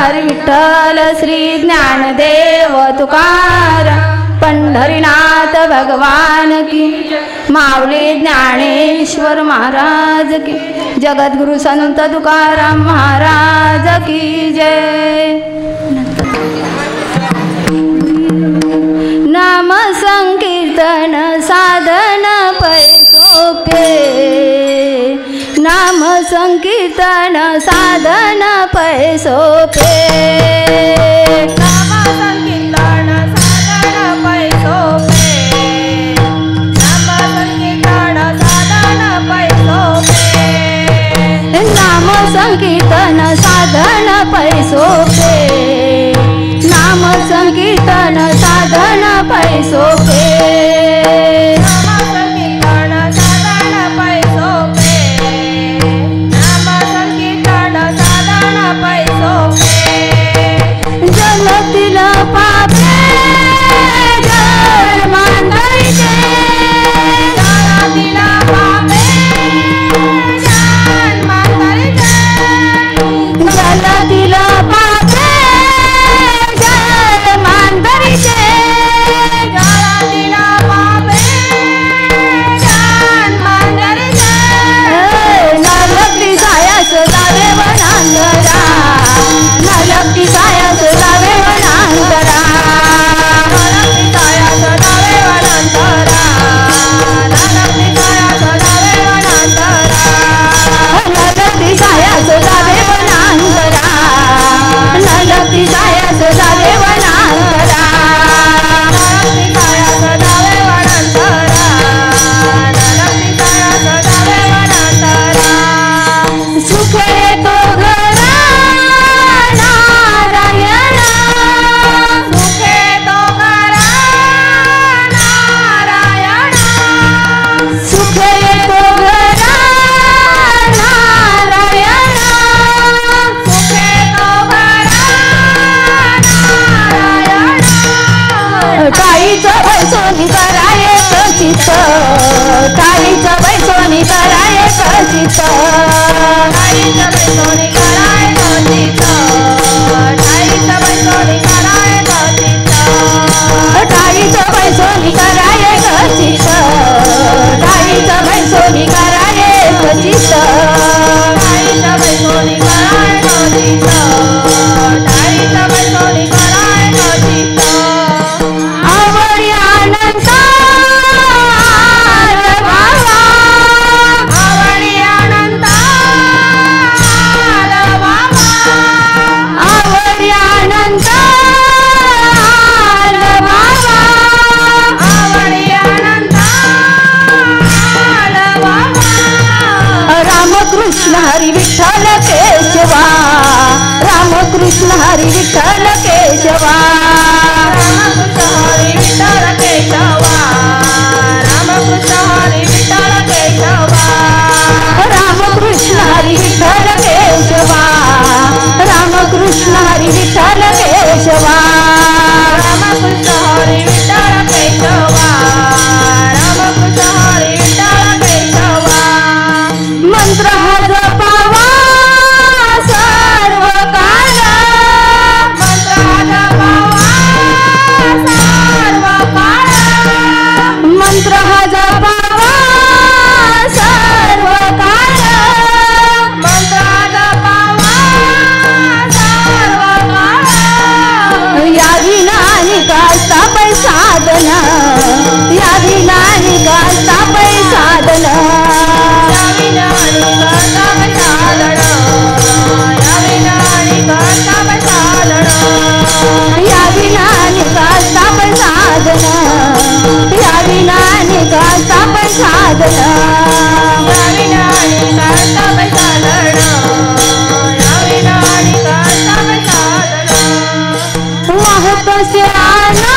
हरी विठ्ठल श्री ज्ञानदेव तुकाराम पंढरीनाथ भगवान की माऊली ज्ञानेश्वर महाराज की जगद्गुरु संत तुकाराम महाराज की जय। नाम संकीर्तन साधन पैसोपे नाम संकीर्तन साधन पैसोपे नाम संकीर्तन साधन पैसोपे नाम संकीर्तन साधन पैसोपे नाम संकीर्तन साधन पैसोपे नाम संकीर्तन साधन पैसोपे नाम संकीर्तन साधन पैसोपे नाम संकीर्तन साधन पैसोपे जलतील पापे जळ मांडीचे जलतील पापे जळ मांडीचे जलतील पापे जळ मांडीचे जलतील पापे जळ मांडीचे नलक्ती सायास जावे वनांतरा नलक्ती सायास जावे वनांतरा नलक्ती सायास जावे वनांतरा नलक्ती सायास जावे वनांतरा नलक्ती सायास जावे वनांतरा नलक्ती सायास जावे वनांतरा नलक्ती सायास जावे वनांतरा नलक्ती सायास जावे वनांतरा सुखे तो घरा नारायणा सुखे तो करा नारायणा सुखे तो घरा नारायणा सुखे तो करा नारायणा टाळीचं बैसोनी कराये चित्त टाळीचं बैसोनी कराये चित्त टाळीचं बैसोनी कराय चित्त टाळीचं बैसोनी कराय चित्त टाळीचं बैसोनी कराये चित्त टाळीचं बैसोनी कराये चित्त टाळीचं बैसोनी कराय चित्त टाळीचं बैसोनी कराय चित्त आवडी अनंत बाबा आवडी अनंत बाबा आवडी अनंत बाबा आवडी अनंत बाबा रामकृष्ण हरी विठ्ठल केशवा रामकृष्ण हरी विठ्ठल केशवा रामकृष्ण हरी विठ्ठल केशवा रामकृष्ण हरी विठ्ठल केशवा रामकृष्ण हरी विठ्ठल केशवा रामकृष्ण हरी विठ्ठल केशवा रामकृष्ण हरी विठ्ठल केशवा रामकृष्ण हरी विठ्ठल केशवा मंत्र हा जपावा सर्व काळ मंत्र जपावा सर्व काळ मंत्र हा जपावा सर्व काळ मंत्र जपावा सर्व काळ या विनानी कास्ता पै साधन या विनानी कास्ता पै साधन या विनानी करता साधन या विनानी करता साधन या विनानी कास्ता पै साधन या विनानी कास्ता पै साधन या विनानी करता साधन या विनानी करता साधन वाहत स्याना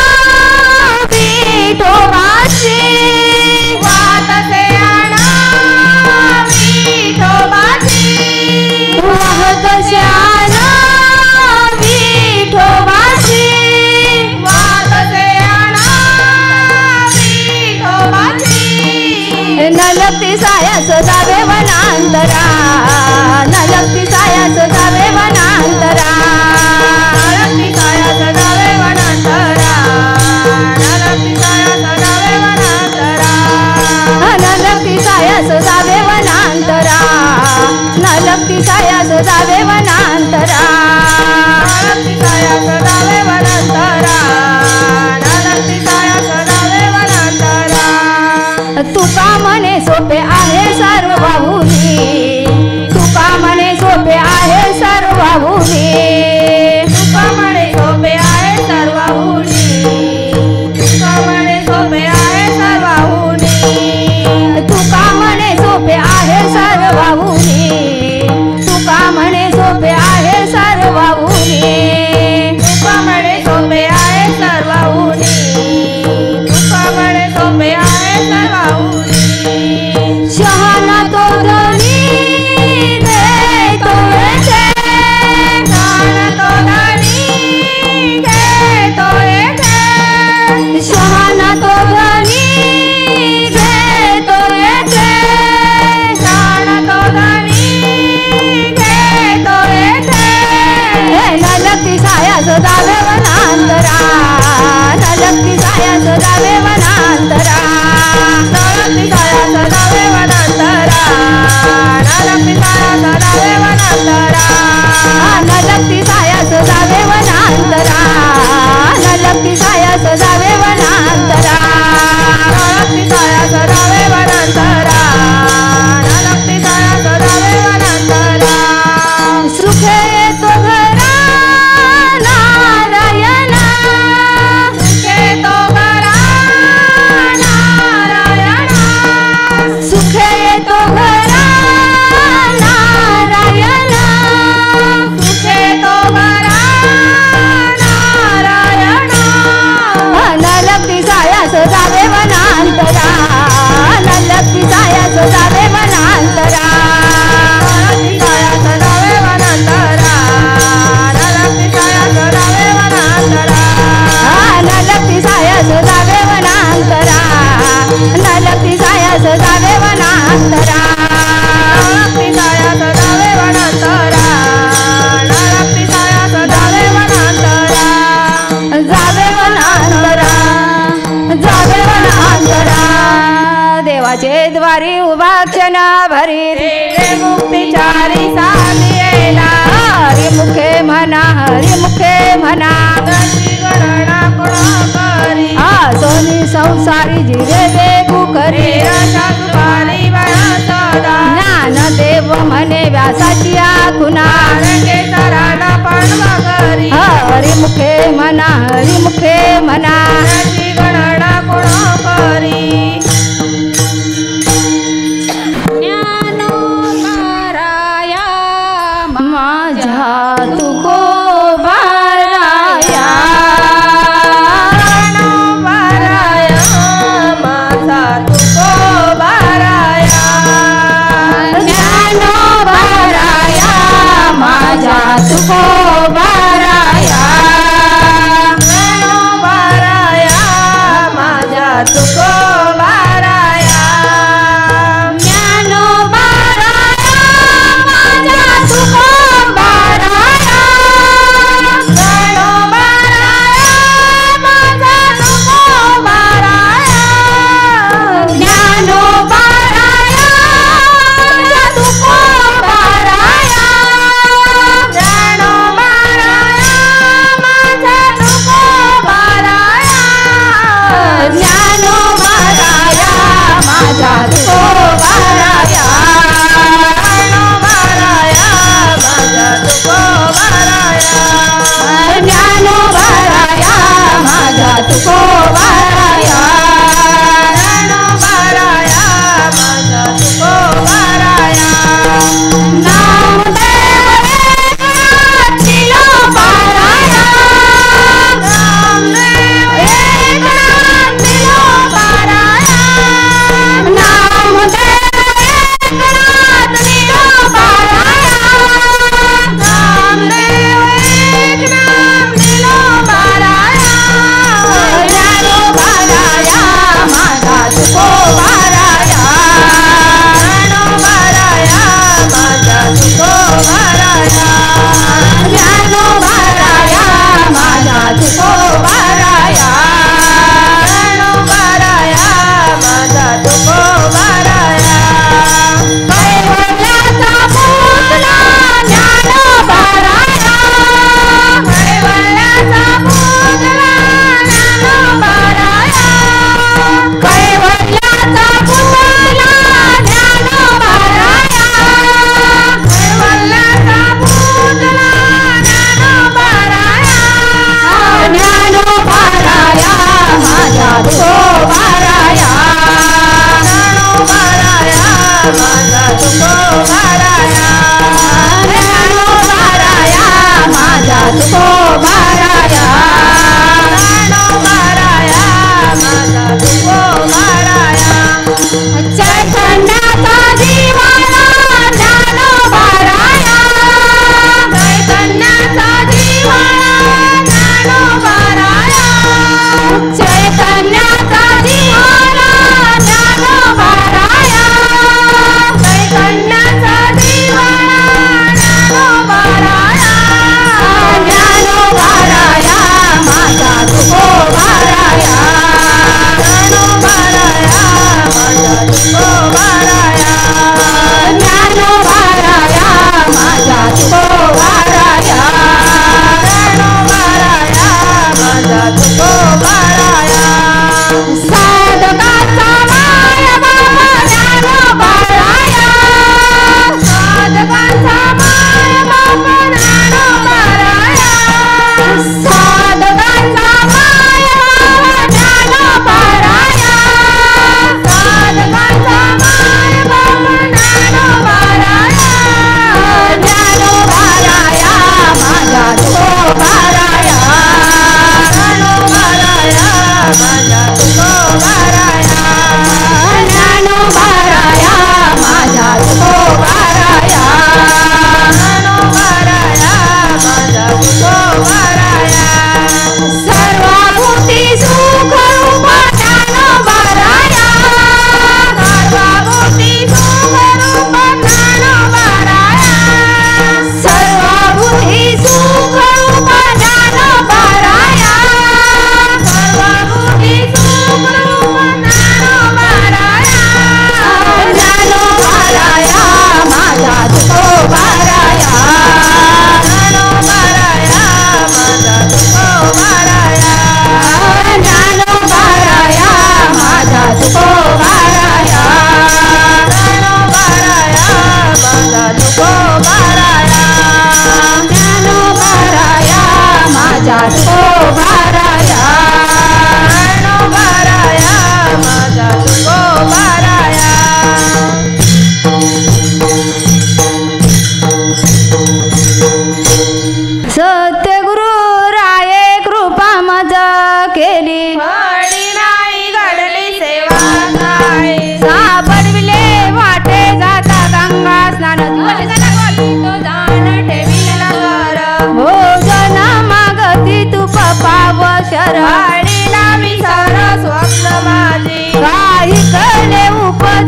विठोबाची वात से आणा विठोबाची वाहत स्याना विठोबाची वात से आणा विठोबाची नलक्ती सायास जावे वनांतरा नलक्ती सायास जावे वनांतरा जावे वनांतरा नालक्ती साया सदावे वनांतरा नालक्ती साया सदावे वनांतरा तुका म्हणे सोपे आहे सर्व वाहुनी तुका म्हणे सोपे आहे सर्व वाहुनी तुका म्हणे सोपे आहे सर्वाहुनी तुका म्हणे सोपे आहे सर्वाहुनी तुका म्हणे सोपे आहे सर्व वाहुनी तुका म्हणे सोपे आहे सर्व वाहुनी तुका म्हणे सोपे आहे सर्वाहुनी तुका म्हणे सोपे आहे सर्वाहुनी शहाणा तो धनी देतो येथे शहाणा तो धनी घेतो येथे शहाणा तो धनी घेतो येथे शहाणा तो धनी घेतो येथे नलक्ती साया सदावे वनांतरा नलक्ती साया सदावे वनांतरा नालक्ती साया सदावे वनांतरा नालक्ती साया सदावे वनांतरा नलक्ती साया सदावे वनांतरा नलक्ती साया सदावे वनांतरा नालक्ती साया सदावे वनांतरा नालक्ती साया सदावे वनांतरा सुखे येतो घरा नारायणा सुखे तो घरा नारायणा सुखे येतो घरा नारायणा सुखे तो घरा नारायणा नलक्ती साया सदावे वनांतरा नलक्ती साया सदावे वनांतरा नालक्ती साया सदावे वनांतरा नालक्ती साया सदावे वनांतरा नलक्ती साया सदावे वनांतरा नलक्ती साया सदावे वनांतरा नालक्ती साया सदावे वनांतरा नालक्ती साया सदावे वनांतरा जावे वनांतरा जावे वनांतरा देवाचे द्वारी उभा क्षण भरी रे मुक्तिचारी साधी येला हरिमुखे म्हणा हरिमुखे म्हणा दशी गणना कोणा करी सोनी संसारी जिरे वेगू करे रशा सुपारी बया सदा ज्ञानदेव म्हणे व्यासाची आखुना नारंगे सराना पांडवा करी हरिमुखे म्हणा हरिमुखे म्हणा दशी गणना कोणा करी ज्ञानोबाराया माझ्या तुको बाराया बाराया माझा तुको बाराया ज्ञानोबाराया माझ्या तुको बाराया बाराया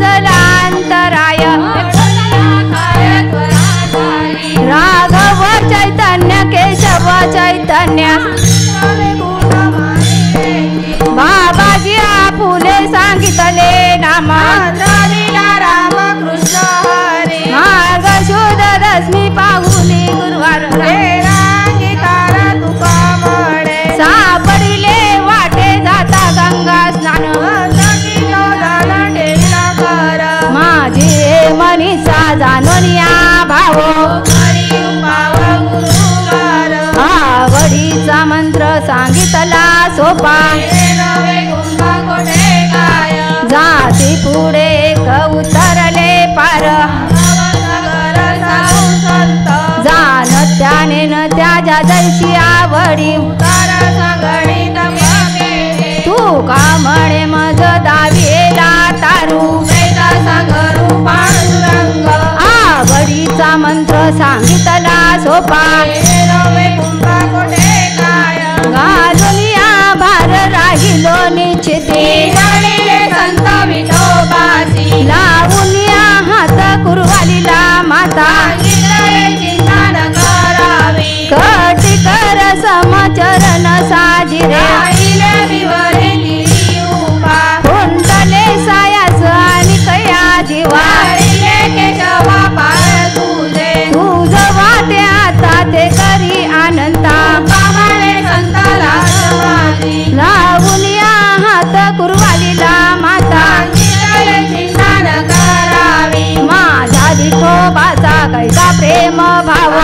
जलांतराय राघव चैतन्य केशव चैतन्य बाबाजी फुले सांगितले नाम राम कृष्ण हरी मार्ग शोध रश्मी पाहुली गुरुवार सापडिले वाटे जाता गंगा स्नान माझे मनीचा जाणूनिया भाव आवडीचा मंत्र सांगितला सोपा जाती पुढे एक उतरले पार जाण त्याने न त्याच्या जैशी आवडी तू का म्हणे मज दाविला तारू आवडीचा मंत्र सांगितला सोपा घालूनिया भार राहिलो निश्चिती लावूनिया हात कुरवालीला माता कटी कर समचरण साजिरे कुंडले सायास आणि कया जीवा तुझ वाटे आता ते करी आनंदा लावूनिया हात कुरवालीला माता माझा विठोबाचा कैसा प्रेम भाव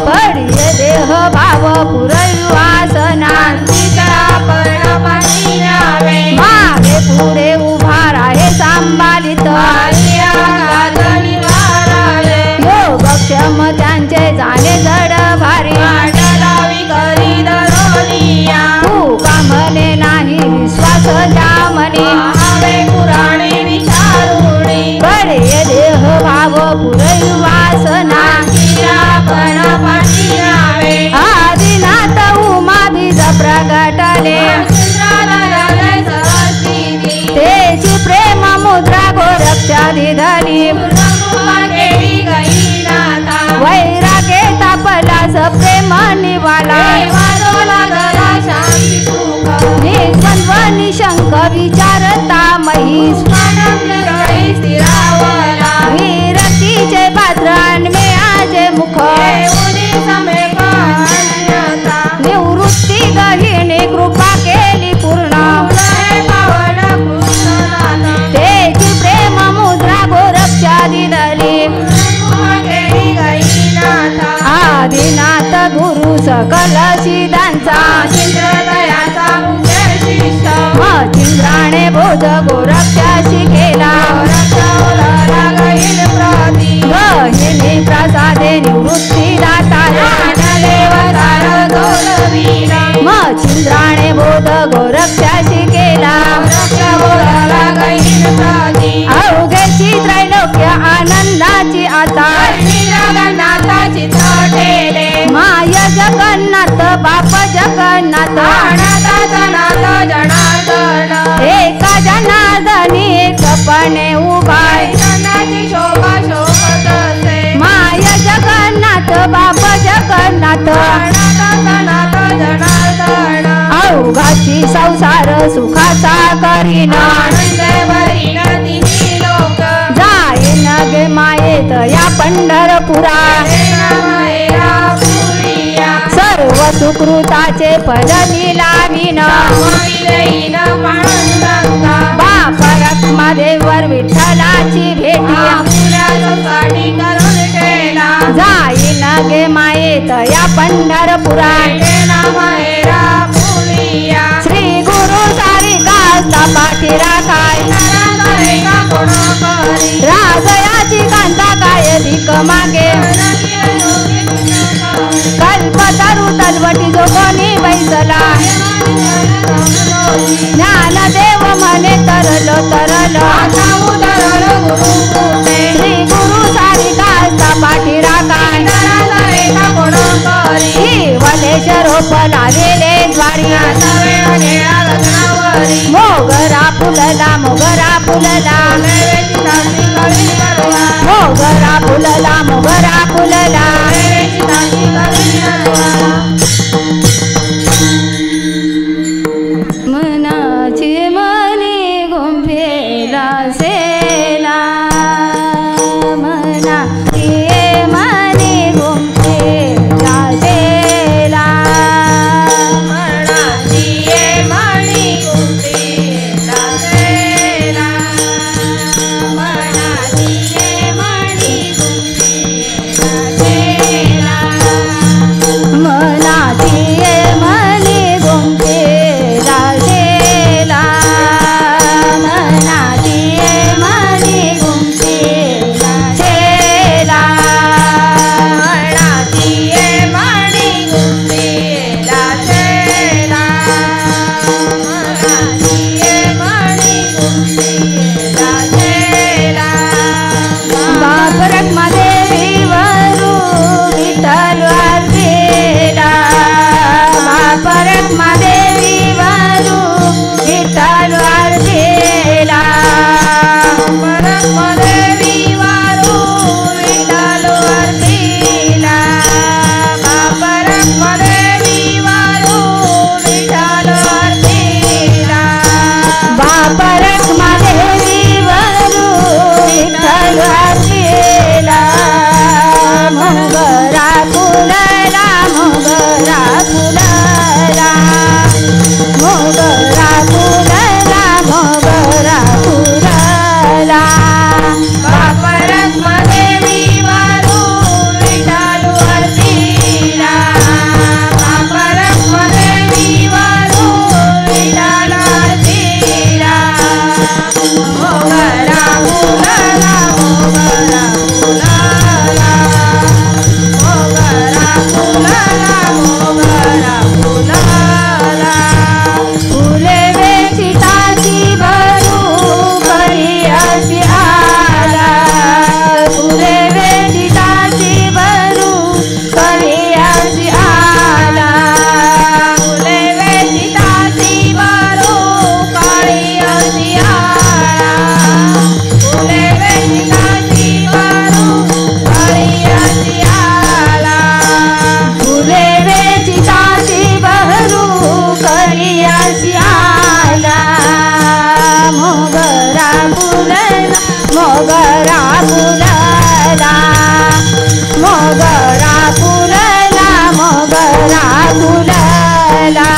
पडिये देह भाव पुरवासना मागे पुढे उभा राहे सांभालित योगक्षम त्यांचे जाणे जड भारी तू का म्हणे नाही विश्वास द्या म्हणे पडिये देह भाव पुरवासना आदिनाथ उमा बीज प्रगटले तेची प्रेम मुद्रा गोरक्षाधी धरी वैरागे तापलास प्रेम निवाला निस्वंद्व निशंक विचारता महिष विरतीचे पात्रान मे आजे मुख निवृत्ती गहिणी कृपा केली पूर्ण तेची प्रेम मुद्रा गोरक्षाधी धरी आदिनाथ गुरु सकल सिद्धांचा चिंद्राणे बोध गोरक्षाशी केला गहिनी प्रसादे निवृत्ती दाता चिंद्राणे बोध गोरक्षाशी केला अवघेची त्रैलोक्य आनंदाची आता माय जगन्नाथ बाप जगन्नाथ एका जनार्दनी एकपणे उभा माय जगन्नाथ बाप जगन्नाथ अवघाची संसार सुखाचा करीन जाईन गे मायेत या पंढरपुरा सर्व सुकृताचे फल लावीन बाप रखमादेवर विठ्ठलाची भेटी जाईन गे मायेत या पंढरपुरा श्री गुरु सारिका पाठी राखाय राजयाची कांता काय धिक मागे कल्पतरू तलवटी जो कोणी बैसला ज्ञानदेव म्हणे तरलो तरलो श्री गुरु सारिका पाठी राखाय ही वलेश रोप लावेले द्वारी हरी मोगरा फुलला मोगरा फुलला वेची दासी करी नरवा मोगरा फुलला मोगरा फुलला वेची दासी करी नरवा मनाची मनी गुंफेला सेला मनाची मनी गुंफेला सेला मनाची मणी गुंफेला सेला मनाची मणी गुंफेला सेला मनाची मनी गुंफेला सेला मनाची मनी गुंफेला सेला मनाची मणी गुंफेला सेला मनाची मणी गुंफेला सेला बापरक देवी वरू विठ्ठल वारलेला बापरक देवी वरू विठ्ठल वारलेला परमदेवी वारू विठ्ठल वर्तीला परमदेवी वारू विठ्ठल वर्तीला बापरक देवी वरू विठ्ठल वारलेला मोगरा फुलला मोगरा फुलला मोगरा फुलला मोगरा फुलला परमदेवी वारू विठ्ठल वर्तीला परमदेवी वारू विठ्ठल वर्तीला मोगरा फुलला मोगरा फुलला मोगरा फुलला मोगरा फुलला फुले वेचिताची भरू करी अशी आला फुले वेचिताची भरू करी अशी आला फुले वेचिताची वारू काळी अशी आळा फुले वेचिताची वारू काळी अशी आळा फुले वेचिताची भरू करी अशी आला मोगरा फुलला मोगरा फुलला मोगरा फुलला मोगरा फुलला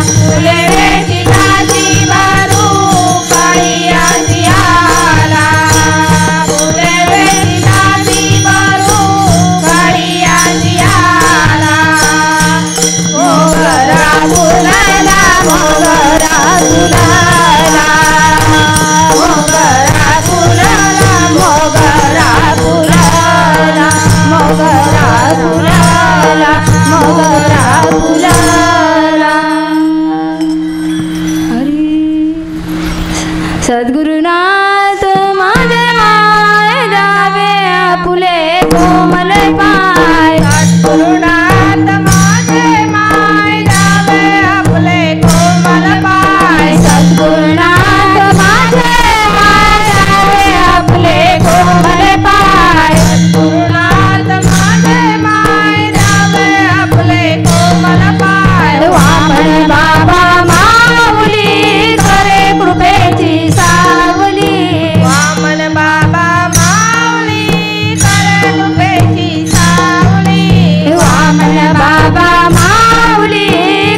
फुले वेचिताची वारू काळी अशी आळा फुले वेचिताची वारू काळी अशी आळा मोगरा फुलला मोगरा फुलला मोगरा फुलला मोगरा फुलला मोगरा फुलला मोगरा फुलला हरी सद्गुरुनाथ माझे माय जावे फुले कोमल पाय सद्गुरुनाथ माझे माय जावे आपले कोमल पाय सद्गुरुनाथ माझे माय जावे आपले कोमल पाय सद्गुरुनाथ माझे माय जावे आपले कोमल पाय वामन बाबा माऊली करे कृपेची सावली वामन बाबा माऊली करे कृपेची सावली वामन बाबा माऊली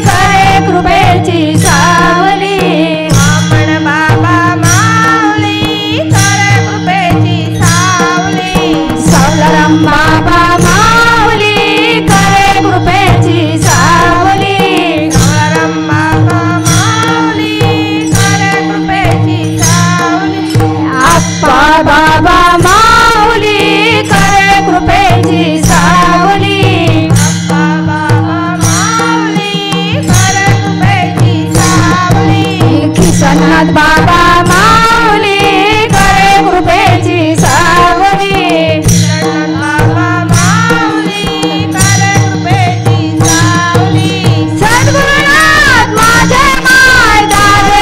करे कृपेची सावली वामन बाबा माऊली करे कृपेची सावली सवलरम बाबा माऊली करे कृपेची सावली गौरम बाबा माऊली करे कृपेची सावली आप्पा बाबा माऊली करे कृपेची सावली बाबा माऊली करे कृपेची सावली किसननाथ बाबा माऊली करे कृपेची सावली बाबा माऊली करे कृपेची सावली सद्गुरुनाथ माझे माय दावे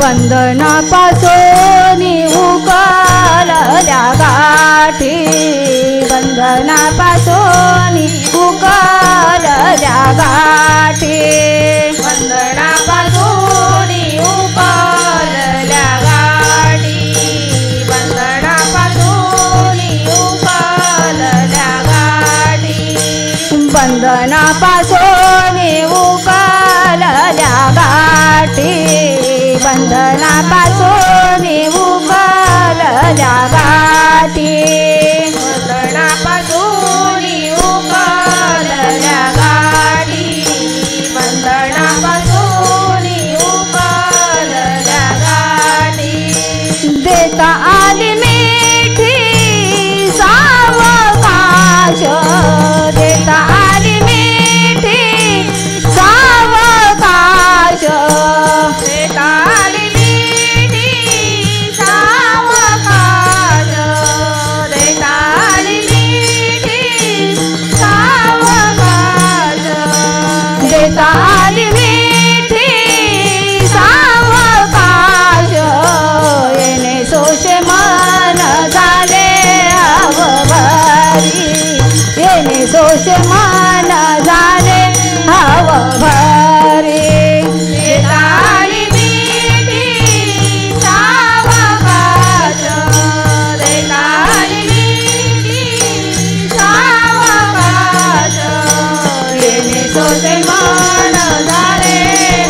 बंधनापासून उकलल्या गाठी बंधनापासून उकलल्या गाठी बंधनापासून उकलल्या गाठी बंधनापासून उकलल्या गाठी बंधनापासून उकलल्या गाठी बंधनापासून उकलल्या गाठी बंधनापासून उकलल्या गाठी बंधनापासून उकलल्या गाठी देता आली मिठी सावकाश देता आली मिठी सावकाश देता आली मिठी सावकाश देता आली मिठी सावकाश देता आली मिठी सावकाश येणे सोशे मन झाले हवभरी येणे सोशे मन झाले हवभरी देता आली मिठी सावकाश देता आली मिठी सावकाश येणे सोसे मन झाले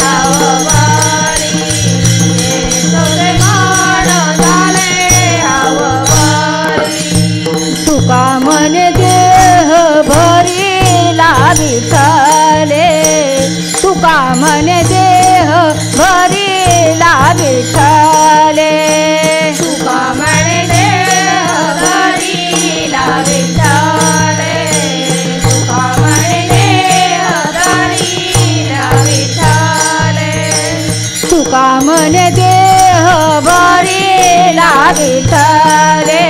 हववारी येणे सोसे मन झाले हववारी तुका मन देह भरीला विठ्ठले तुका मन देह भरीला विठ्ठले तुका म्हणे देह धरीला विठ्ठले तुका म्हणे देह धरीला विठ्ठले तुका मन देह भरीला विठ्ठले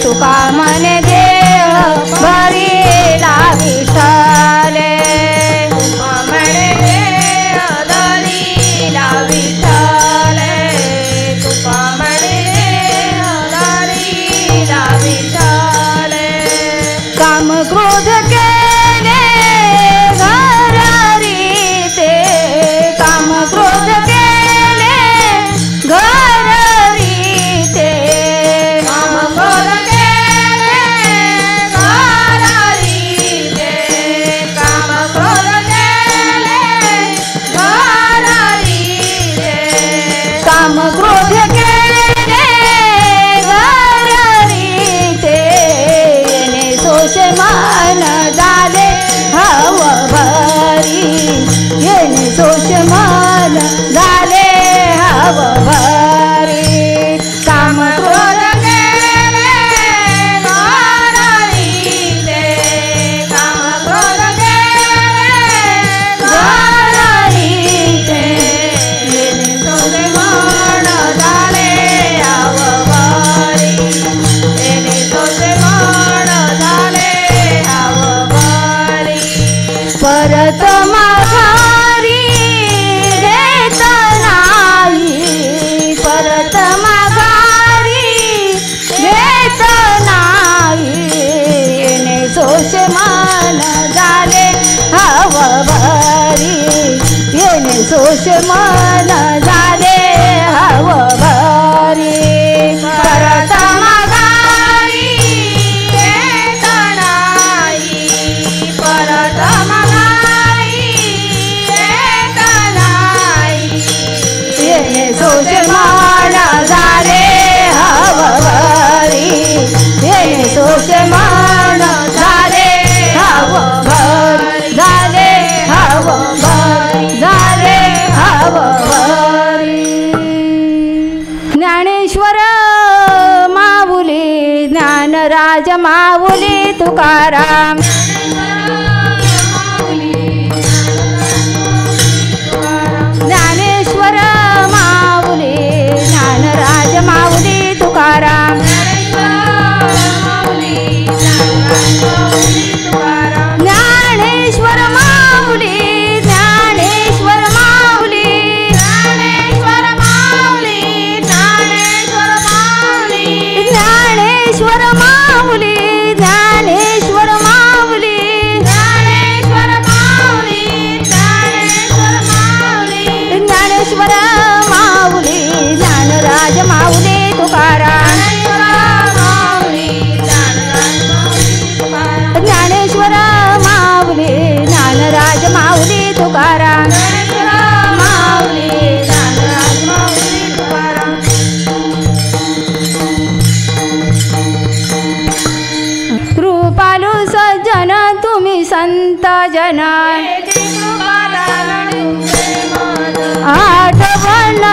तुका मन देह भरीला विठ्ठले तुका म्हणे देह धरीला विठ्ठले तुका म्हणे देह धरीला विठ्ठले काम क्रोध केले घरी ते काम क्रोध केले घरी ते काम क्रोध केले घरारी ते काम क्रोध केले घरारी ते काम क्रोध केले घरी ते येणे सोश मन झाले हवभरी येणे सोश मन झाले हवभरी काम क्रोध केले घरारी ते काम क्रोध केले घरारी ते येणे सोसे मन झाले हववारी येणे सोसे मन झाले हववारी परत माघारी देत नाही परत माघारी देत नाही येणे सोश मन झाले हवभरी येणे सोश मन झाले हवभरी परत माघारी येत नाही परत माघारी येत नाही येणे सोश मन झाले हवभरी येणे सोश मन झाले हवभरी झाले हवभरी झाले हवभरी ज्ञानेश्वर माऊली ज्ञानराज माऊली तुकाराम ज्ञानेश्वर माऊली ज्ञानराज माऊली तुकाराम ज्ञानेश्वर माऊली ज्ञानेश्वर माऊली ज्ञानेश्वर माऊली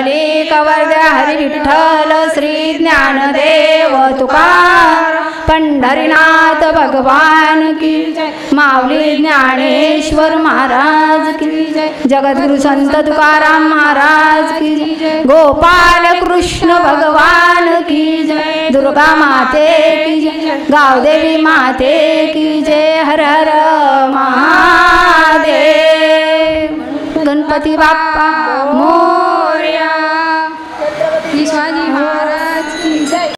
मंडली कवर्द्या हरी विठ्ठल श्री ज्ञानदेव तुकार पंढरीनाथ भगवान की जय माऊली ज्ञानेश्वर महाराज की जय जगद्गुरु संत तुकाराम महाराज की जय गोपाल कृष्ण भगवान की जय दुर्गा माते की जय गावदेवी माते की जय हर हर महादेव गणपती बाप्पा मोरया शिवाजी